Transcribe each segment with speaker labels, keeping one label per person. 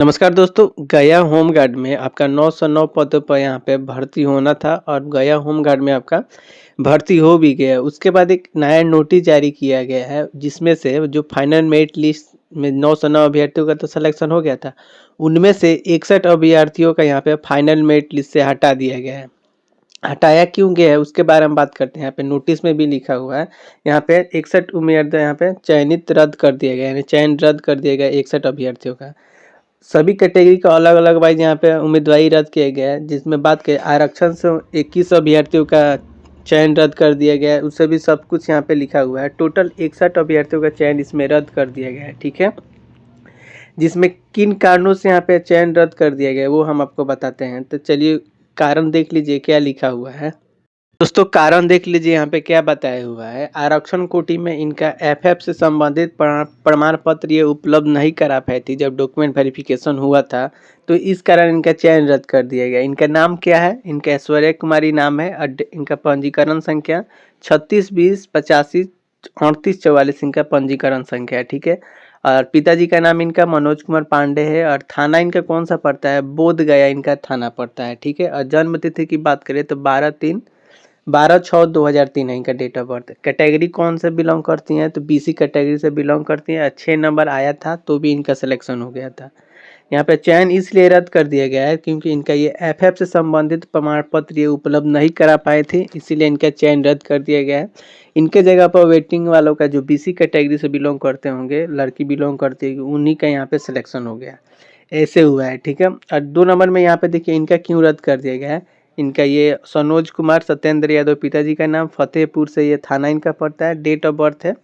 Speaker 1: नमस्कार दोस्तों, गया होमगार्ड में आपका 909 पदों पर यहाँ पे भर्ती होना था और गया होमगार्ड में आपका भर्ती हो भी गया। उसके बाद एक नया नोटिस जारी किया गया है जिसमें से जो फाइनल मेरिट लिस्ट में 909 अभ्यर्थियों का तो सिलेक्शन हो गया था, उनमें से 61 अभ्यर्थियों का यहाँ पे फाइनल मेरिट लिस्ट से हटा दिया गया है। हटाया क्यों गया है उसके बारे में बात करते हैं। यहाँ पे नोटिस में भी लिखा हुआ है, यहाँ पे 61 उम्मीदवार यहाँ पे चयनित रद्द कर दिया गया, यानी चयन रद्द कर दिया गया 61 अभ्यर्थियों का। सभी कैटेगरी का अलग अलग वाइज यहाँ पे उम्मीदवारी रद्द किया गया है, जिसमें बात करें आरक्षण से 21 अभ्यर्थियों का चयन रद्द कर दिया गया है। उससे भी सब कुछ यहाँ पे लिखा हुआ है। टोटल 61 अभ्यर्थियों का चयन इसमें रद्द कर दिया गया है, ठीक है। जिसमें किन कारणों से यहाँ पे चयन रद्द कर दिया गया है वो हम आपको बताते हैं। तो चलिए कारण देख लीजिए क्या लिखा हुआ है। दोस्तों कारण देख लीजिए यहाँ पे क्या बताया हुआ है। आरक्षण कोटि में इनका एफएफ से संबंधित प्रमाण पत्र ये उपलब्ध नहीं करा पाई थी जब डॉक्यूमेंट वेरिफिकेशन हुआ था, तो इस कारण इनका चयन रद्द कर दिया गया। इनका नाम क्या है? इनका ऐश्वर्या कुमारी नाम है और इनका पंजीकरण संख्या 3620853844 इनका पंजीकरण संख्या है, ठीक है। और पिताजी का नाम इनका मनोज कुमार पांडे है और थाना इनका कौन सा पड़ता है? बोध गया इनका थाना पड़ता है, ठीक है। और जन्म तिथि की बात करें तो 12/6/2003 है इनका डेट ऑफ बर्थ। कैटेगरी कौन से बिलोंग करती हैं? तो बीसी कैटेगरी से बिलोंग करती हैं। 6 नंबर आया था तो भी इनका सिलेक्शन हो गया था। यहाँ पे चयन इसलिए रद्द कर दिया गया है क्योंकि इनका ये एफएफ से संबंधित प्रमाण पत्र ये उपलब्ध नहीं करा पाए थे, इसीलिए इनका चयन रद्द कर दिया गया है। इनके जगह पर वेटिंग वालों का जो बीसी कैटेगरी से बिलोंग करते होंगे, लड़की बिलोंग करती है, उन्हीं का यहाँ पे सिलेक्शन हो गया, ऐसे हुआ है, ठीक है। और 2 नंबर में यहाँ पे देखिए इनका क्यों रद्द कर दिया गया है। इनका ये सनोज कुमार सत्येंद्र यादव, पिताजी का नाम फतेहपुर से, ये थाना इनका पड़ता है, डेट ऑफ बर्थ है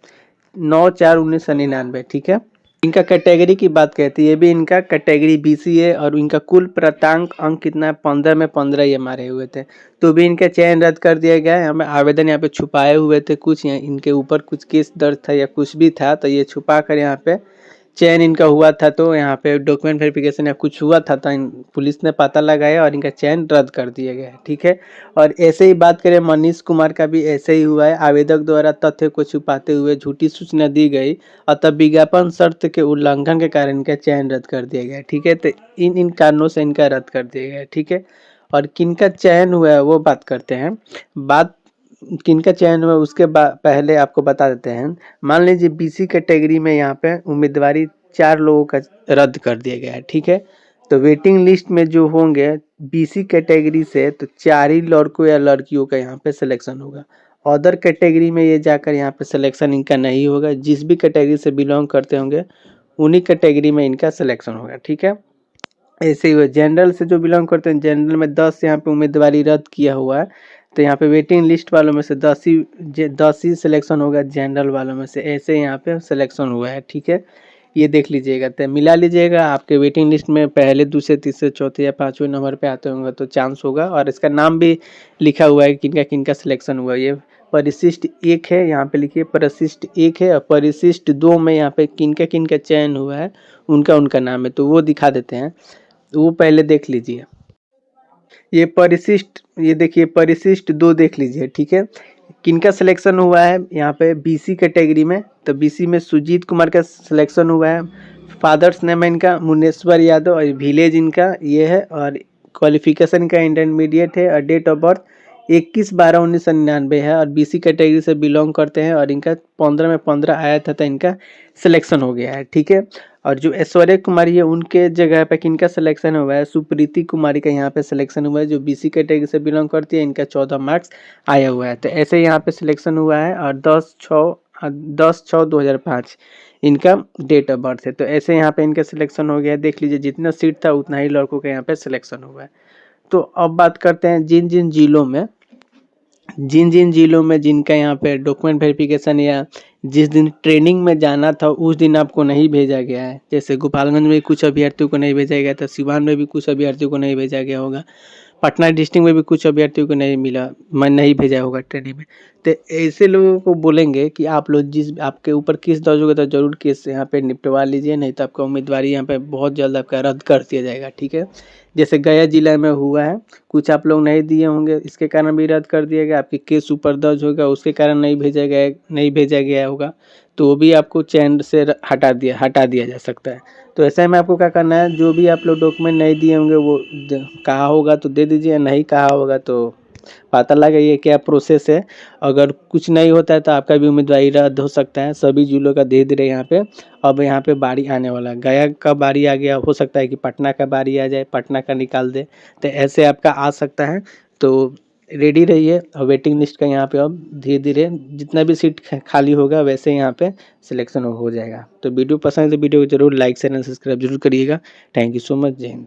Speaker 1: 9/4/1999, ठीक है। इनका कैटेगरी की बात कहती है, ये भी इनका कैटेगरी बीसी है और इनका कुल प्राप्तांक अंक कितना है? 15 में 15 ये मारे हुए थे, तो भी इनका चयन रद्द कर दिया गया है। हमें आवेदन यहाँ पे छुपाए हुए थे, कुछ इनके ऊपर कुछ केस दर्ज था या कुछ भी था, तो ये छुपा कर यहाँ पे चयन इनका हुआ था। तो यहाँ पे डॉक्यूमेंट वेरिफिकेशन या कुछ हुआ था तो पुलिस ने पता लगाया और इनका चयन रद्द कर दिया गया है, ठीक है। और ऐसे ही बात करें मनीष कुमार का भी ऐसे ही हुआ है। आवेदक द्वारा तथ्य को छुपाते हुए झूठी सूचना दी गई, अतः विज्ञापन शर्त के उल्लंघन के कारण इनका चयन रद्द कर दिया गया है, ठीक है। तो इन कारणों से इनका रद्द कर दिया गया है, ठीक है। और किनका चयन हुआ है वो बात करते हैं। बात किनका चयन हुआ उसके पहले आपको बता देते हैं। मान लीजिए बीसी कैटेगरी में यहाँ पे उम्मीदवारी 4 लोगों का रद्द कर दिया गया है, ठीक है। तो वेटिंग लिस्ट में जो होंगे बीसी कैटेगरी से, तो 4 ही लड़कों या लड़कियों का यहाँ पे सिलेक्शन होगा। अदर कैटेगरी में ये जाकर यहाँ पे सिलेक्शन इनका नहीं होगा। जिस भी कैटेगरी से बिलोंग करते होंगे उन्हीं कैटेगरी में इनका सिलेक्शन होगा, ठीक है। ऐसे ही हुआ जनरल से जो बिलोंग करते हैं, जनरल में 10 यहाँ पे उम्मीदवारी रद्द किया हुआ है, तो यहाँ पे वेटिंग लिस्ट वालों में से 10 ही सिलेक्शन होगा जनरल वालों में से, ऐसे यहाँ पे सिलेक्शन हुआ है, ठीक है। ये देख लीजिएगा, तो मिला लीजिएगा। आपके वेटिंग लिस्ट में पहले, दूसरे, तीसरे, चौथे या 5वें नंबर पे आते होंगे तो चांस होगा। और इसका नाम भी लिखा हुआ है किनका किनका सिलेक्शन हुआ। ये परिशिष्ट 1 है, यहाँ पे लिखिए परिशिष्ट 1 है, और परिशिष्ट 2 में यहाँ पे किनका किनका चयन हुआ है उनका उनका नाम है, तो वो दिखा देते हैं। तो वो पहले देख लीजिए। ये देखिए परिशिष्ट 2 देख लीजिए, ठीक है। किनका सिलेक्शन हुआ है यहाँ पे बीसी कैटेगरी में, तो बीसी में सुजीत कुमार का सिलेक्शन हुआ है। फादर्स नेम है इनका मुनेश्वर यादव और विलेज इनका ये है, और क्वालिफिकेशन का इंटरमीडिएट है, और डेट ऑफ बर्थ 21/12/1999 है, और बीसी कैटेगरी से बिलोंग करते हैं, और इनका 15 में 15 आया था तो इनका सिलेक्शन हो गया है, ठीक है। और जो ऐश्वर्या कुमारी है उनके जगह पे किनका सिलेक्शन हुआ है? सुप्रीति कुमारी का यहाँ पे सिलेक्शन हुआ है, जो बीसी कैटेगरी से बिलोंग करती है। इनका 14 मार्क्स आया हुआ है, तो ऐसे यहाँ पे सिलेक्शन हुआ है। और 10/6/2005 इनका डेट ऑफ बर्थ है, तो ऐसे यहाँ पे इनका सिलेक्शन हो गया है। देख लीजिए जितना सीट था उतना ही लड़कों का यहाँ पे सिलेक्शन हुआ है। तो अब बात करते हैं जिन जिन जिलों में जिनका यहाँ पे डॉक्यूमेंट वेरिफिकेशन या जिस दिन ट्रेनिंग में जाना था उस दिन आपको नहीं भेजा गया है। जैसे गोपालगंज में कुछ अभ्यर्थियों को नहीं भेजा गया था, सिवान में भी कुछ अभ्यर्थियों को नहीं भेजा गया होगा, पटना डिस्ट्रिक्ट में भी कुछ अभ्यर्थियों को नहीं भेजा होगा ट्रेनिंग में। तो ऐसे लोगों को बोलेंगे कि आप लोग जिस आपके ऊपर केस दर्ज होगा तो ज़रूर केस यहाँ पे निपटवा लीजिए, नहीं तो आपका उम्मीदवारी यहाँ पे बहुत जल्द आपका रद्द कर दिया जाएगा। ठीक है, जैसे गया जिला में हुआ है, कुछ आप लोग नहीं दिए होंगे, इसके कारण भी रद्द कर दिया गया। आपके केस ऊपर दर्ज होगा, उसके कारण नहीं भेजा गया होगा, तो वो भी आपको चयन से हटा दिया जा सकता है। तो ऐसे में आपको क्या करना है, जो भी आप लोग डॉक्यूमेंट नहीं दिए होंगे वो कहा होगा तो दे दीजिए, नहीं कहा होगा तो पता लगाइए क्या प्रोसेस है। अगर कुछ नहीं होता है तो आपका भी उम्मीदवारी रद्द हो सकता है। सभी जिलों का धीरे-धीरे यहाँ पे अब यहाँ पे बारी आने वाला है। गया का बारी आ गया, हो सकता है कि पटना का बारी आ जाए, पटना का निकाल दे, तो ऐसे आपका आ सकता है। तो रेडी रहिए और वेटिंग लिस्ट का यहाँ पे अब धीरे-धीरे जितना भी सीट खाली होगा वैसे यहाँ पे सिलेक्शन हो जाएगा। तो वीडियो पसंद है तो वीडियो को ज़रूर लाइक शेयर एंड सब्सक्राइब जरूर करिएगा। Thank you so much. जय हिंद।